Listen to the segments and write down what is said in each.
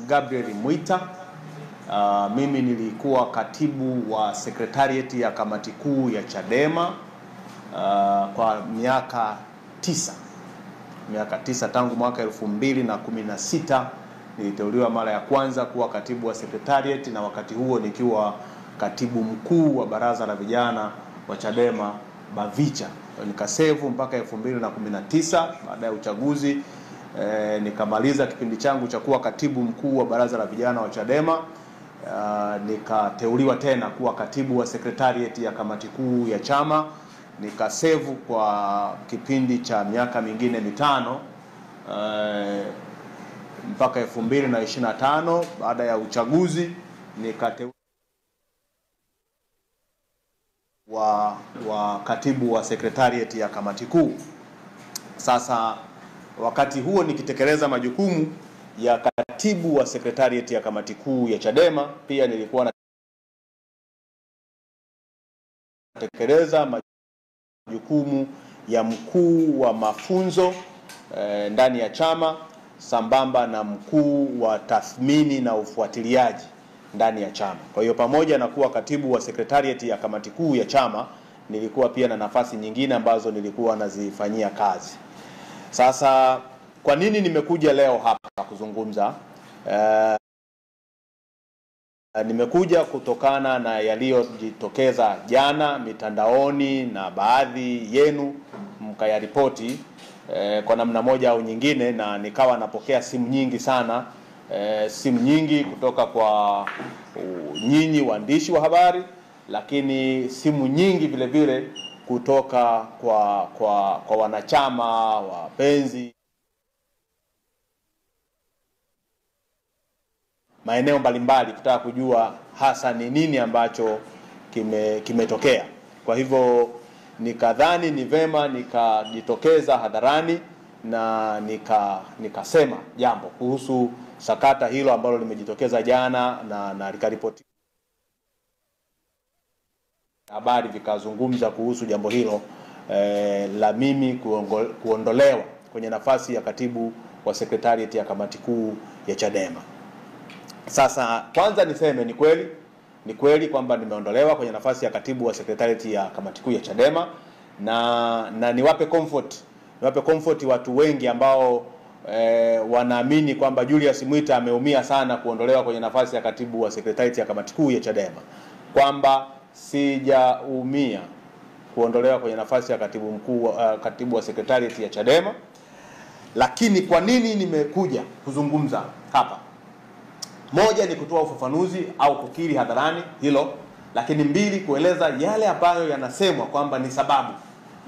Gabriel Mwita. Mimi nilikuwa katibu wa sekretarieti ya kamati kuu ya Chadema kwa miaka 9 tangu mwaka 2016 niliteuliwa mara ya kwanza kuwa katibu wa sekretarieti, na wakati huo nikiwa katibu mkuu wa baraza la vijana wa Chadema Bavicha. Nikasevu mpaka 2019. Baada ya uchaguzi nikamaliza kipindi changu cha kuwa katibu mkuu wa baraza la vijana wa Chadema, nikateuliwa tena kuwa katibu wa sekretarieti ya kamati kuu ya chama, nikasevu kwa kipindi cha miaka mingine 5 mpaka 2025. Baada ya uchaguzi nikateuliwa wa katibu wa sekretarieti ya kamati kuu. Sasa wakati huo nikitekeleza majukumu ya katibu wa sekretarieti ya kamati kuu ya Chadema, pia nilikuwa natekeleza majukumu ya mkuu wa mafunzo ndani ya chama, sambamba na mkuu wa tathmini na ufuatiliaji ndani ya chama. Kwa hiyo pamoja na kuwa katibu wa sekretarieti ya kamati kuu ya chama, nilikuwa pia na nafasi nyingine ambazo nilikuwa nazifanyia kazi. Sasa kwa nini nimekuja leo hapa kuzungumza? Nimekuja kutokana na yaliyojitokeza jana mitandaoni na baadhi yenu mkayaripoti kwa namna moja au nyingine, na nikawa napokea simu nyingi sana, simu nyingi kutoka kwa nyinyi waandishi wa habari, lakini simu nyingi vile vile kutoka kwa wanachama, wapenzi, maeneo mbalimbali, kutaka kujua hasa ni nini ambacho kimetokea. Kwa hivyo nikadhani ni vema nikajitokeza hadharani na nikasema jambo kuhusu sakata hilo ambalo limejitokeza jana, na likaripoti habari vikazungumza kuhusu jambo hilo la mimi kuondolewa kwenye nafasi ya katibu wa sekretarieti ya kamati kuu ya Chadema. Sasa kwanza niseme ni kweli kwamba nimeondolewa kwenye nafasi ya katibu wa sekretarieti ya kamati kuu ya Chadema, na niwape comfort watu wengi ambao wanaamini kwamba Julius Mwita ameumia sana kuondolewa kwenye nafasi ya katibu wa sekretarieti ya kamati kuu ya Chadema, kwamba sijaumia kuondolewa kwenye nafasi ya katibu wa sekretarieti ya Chadema. Lakini kwa nini nimekuja kuzungumza hapa? Moja ni kutoa ufafanuzi au kukiri hadharani hilo, lakini mbili kueleza yale ambayo yanasemwa kwamba ni sababu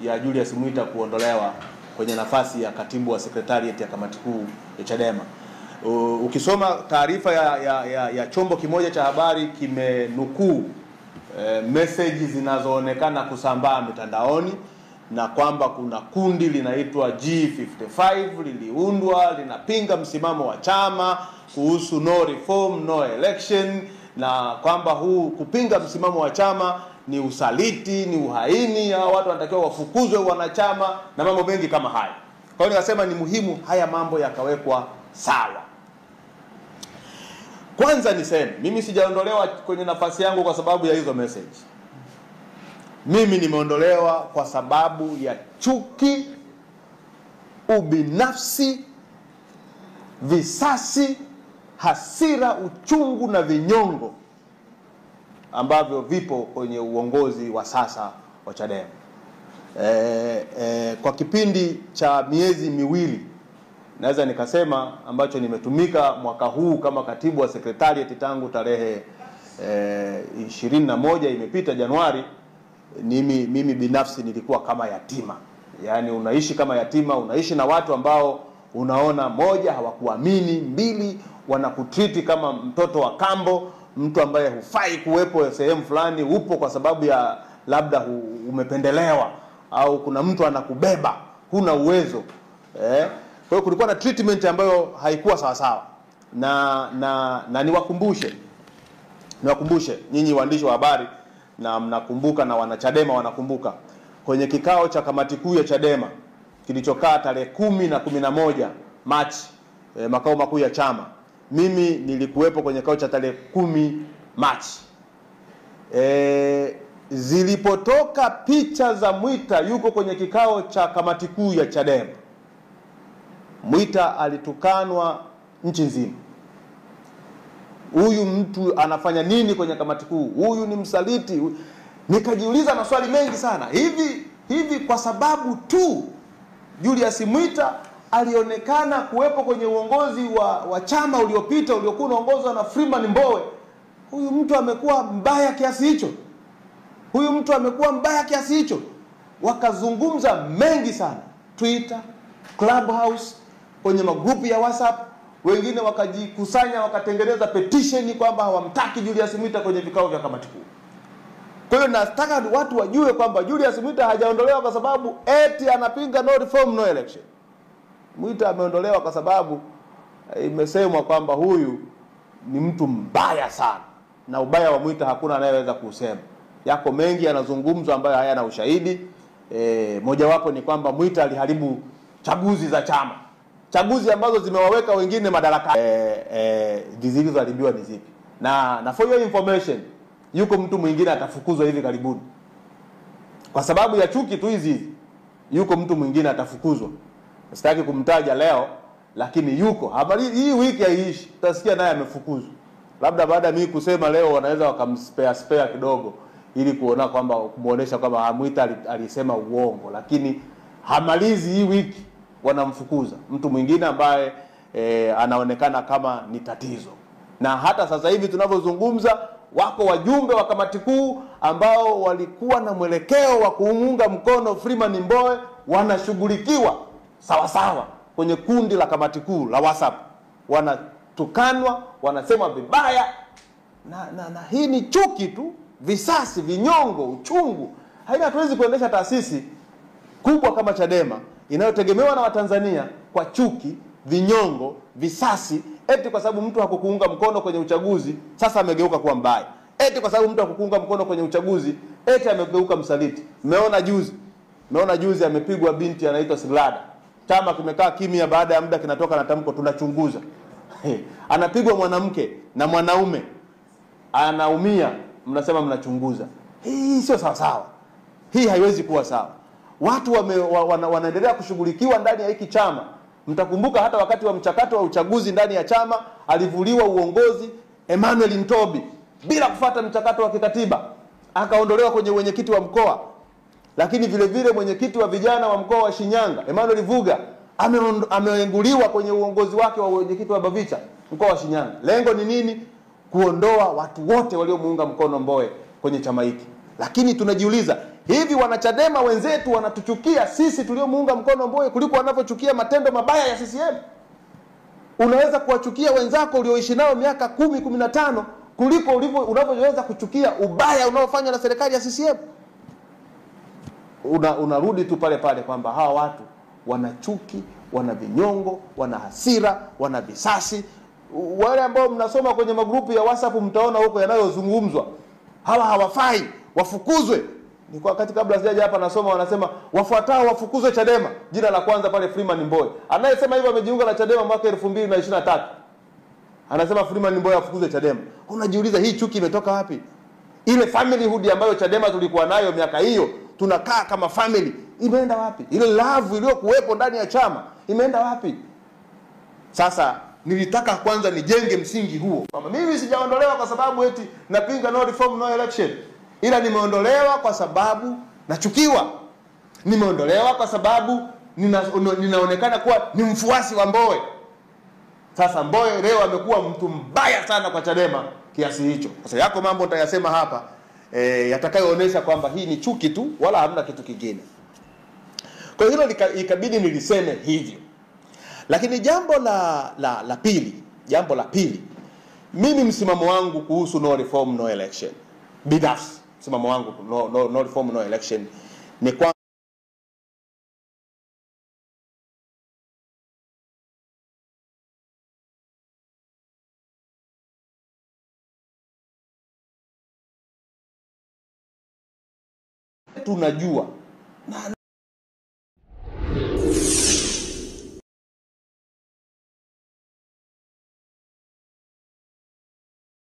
ya Julius Mwita kuondolewa kwenye nafasi ya katibu wa sekretarieti ya kamati kuu ya Chadema. Ukisoma taarifa ya chombo kimoja cha habari kimenukuu message zinazoonekana kusambaa mitandaoni, na kwamba kuna kundi linaitwa G55 liliundwa linapinga msimamo wa chama kuhusu no reform no election, na kwamba huu kupinga msimamo wa chama ni usaliti, ni uhaini, hao watu wanatakiwa wafukuzwe wanachama na mambo mengi kama haya. Kwa hiyo nikasema ni muhimu haya mambo yakawekwa sawa. Kwanza niseme mimi sijaondolewa kwenye nafasi yangu kwa sababu ya hizo message. Mimi nimeondolewa kwa sababu ya chuki, ubinafsi, visasi, hasira, uchungu na vinyongo ambavyo vipo kwenye uongozi wa sasa wa Chadema. Kwa kipindi cha miezi miwili naweza nikasema ambacho nimetumika mwaka huu kama katibu wa sekretarieti tangu tarehe 21 imepita Januari, mimi binafsi nilikuwa kama yatima. Yaani unaishi kama yatima, unaishi na watu ambao unaona, moja, hawakuamini; mbili, wanakutriti kama mtoto wa kambo, mtu ambaye hufai kuwepo sehemu fulani, upo kwa sababu ya labda umependelewa au kuna mtu anakubeba, huna uwezo. Kwa hiyo kulikuwa na treatment ambayo haikuwa sawa sawa. Na niwakumbushe nyinyi waandishi wa habari, na mnakumbuka na wanachadema wanakumbuka, kwenye kikao cha kamati kuu ya Chadema kilichokaa tarehe 10 na 11 Machi makao makuu ya chama, mimi nilikuwepo kwenye kikao cha tarehe 10 Machi. Zilipotoka picha za Mwita yuko kwenye kikao cha kamati kuu ya Chadema, Mwita alitukanwa nchi nzima. Huyu mtu anafanya nini kwenye kamati kuu? Huyu ni msaliti. Nikajiuliza maswali mengi sana. Hivi kwa sababu tu Julius Mwita alionekana kuwepo kwenye uongozi wa chama uliopita uliokuwa unaongozwa na Freeman Mbowe, huyu mtu amekuwa mbaya kiasi hicho? Huyu mtu amekuwa mbaya kiasi hicho? Wakazungumza mengi sana Twitter, Clubhouse, kwenye magrupu ya WhatsApp. Wengine wakajikusanya wakatengeneza petition kwamba hawamtaki Julius Mwita kwenye vikao vya kamati kuu. Kwa hiyo nataka watu wajue kwamba Julius Mwita hajaondolewa kwa sababu eti anapinga no reform no election. Mwita ameondolewa kwa sababu imesemwa kwamba huyu ni mtu mbaya sana, na ubaya wa Mwita hakuna anayeweza kusema. Yako mengi yanazungumzwa ambayo hayana ushahidi. Mojawapo ni kwamba Mwita aliharibu chaguzi za chama, chaguzi ambazo zimewaweka wengine madarakani. Zilizoharibiwa ni zipi? Na for your information, yuko mtu mwingine atafukuzwa hivi karibuni kwa sababu ya chuki tu hizi. Yuko mtu mwingine atafukuzwa, sitaki kumtaja leo, lakini yuko. Habari hii wiki haiishi, utasikia naye amefukuzwa. Labda baada mimi kusema leo wanaweza wakamspare kidogo ili kuona kwamba kumuonesha kwamba Mwita alisema uongo, lakini hamalizi hii wiki wanamfukuza mtu mwingine ambaye anaonekana kama ni tatizo. Na hata sasa hivi tunavyozungumza wako wajumbe wa kamati kuu ambao walikuwa na mwelekeo wa kuunga mkono Freeman Mbowe wanashughulikiwa sawa sawa kwenye kundi la kamati kuu la WhatsApp. Wanatukanwa, wanasema vibaya, na hii ni chuki tu, visasi, vinyongo, uchungu. Hatuwezi kuendesha taasisi kubwa kama Chadema inayotegemewa na Watanzania kwa chuki, vinyongo, visasi, eti kwa sababu mtu hakukuunga mkono kwenye uchaguzi sasa amegeuka kuwa mbaya. Eti kwa sababu mtu hakukuunga mkono kwenye uchaguzi eti amegeuka msaliti. Meona juzi amepigwa binti anaitwa Silada. Chama kimekaa kimya, baada ya muda kinatoka na tamko tunachunguza. Anapigwa mwanamke na mwanaume anaumia, mnasema mnachunguza. Hii sio sawa sawa. Hii haiwezi kuwa sawa. Watu wanaendelea kushughulikiwa ndani ya hiki chama. Mtakumbuka hata wakati wa mchakato wa uchaguzi ndani ya chama alivuliwa uongozi Emmanuel Ntobi bila kufuata mchakato wa kikatiba, akaondolewa kwenye mwenyekiti wa mkoa. Lakini vile vile mwenyekiti wa vijana wa mkoa wa Shinyanga Emmanuel Vuga ameenguliwa kwenye uongozi wake wa mwenyekiti wa Bavicha mkoa wa Shinyanga. Lengo ni nini? Kuondoa watu wote waliomuunga mkono Mbowe kwenye chama hiki. Lakini tunajiuliza, hivi wanachadema wenzetu wanatuchukia sisi tuliomuunga mkono Mbowe kuliko wanavyochukia matendo mabaya ya CCM? Unaweza kuwachukia wenzako ulioishi nao miaka 10, 15 kuliko unavyoweza kuchukia ubaya unaofanywa na serikali ya CCM? Unarudi tu pale pale kwamba hawa watu wana chuki, wana vinyongo, wana hasira, wana visasi. Wale ambao mnasoma kwenye magrupu ya WhatsApp mtaona huko yanayozungumzwa. Hawa hawafai, wafukuzwe. Ni kwa wakati kabla sijaja hapa nasoma wanasema wafuatao wafukuzwe Chadema. Jina la kwanza pale Freeman Mbowe. Anayesema hivyo amejiunga na Chadema mwaka 2023. Anasema Freeman Mbowe afukuzwe Chadema. Unajiuliza hii chuki imetoka wapi? Ile familyhood ambayo Chadema tulikuwa nayo miaka hiyo, tunakaa kama family, imeenda wapi? Ile love iliyokuwepo ndani ya chama imeenda wapi? Sasa nilitaka kwanza nijenge msingi huo. Kama mimi sijaondolewa kwa sababu eti napinga no reform no election, ila nimeondolewa kwa sababu nachukiwa. Nimeondolewa kwa sababu ninaonekana kuwa ni mfuasi wa Mbowe. Sasa Mbowe leo amekuwa mtu mbaya sana kwa Chadema kiasi hicho. Sasa yako mambo nitayasema hapa yatakayoonesha kwamba hii ni chuki tu wala hamna kitu kingine. Kwa hilo ikabidi niliseme hivyo. Lakini jambo la pili, mimi msimamo wangu kuhusu no reform no election, binafsi msimamo wangu no reform no election ni kwa tunajua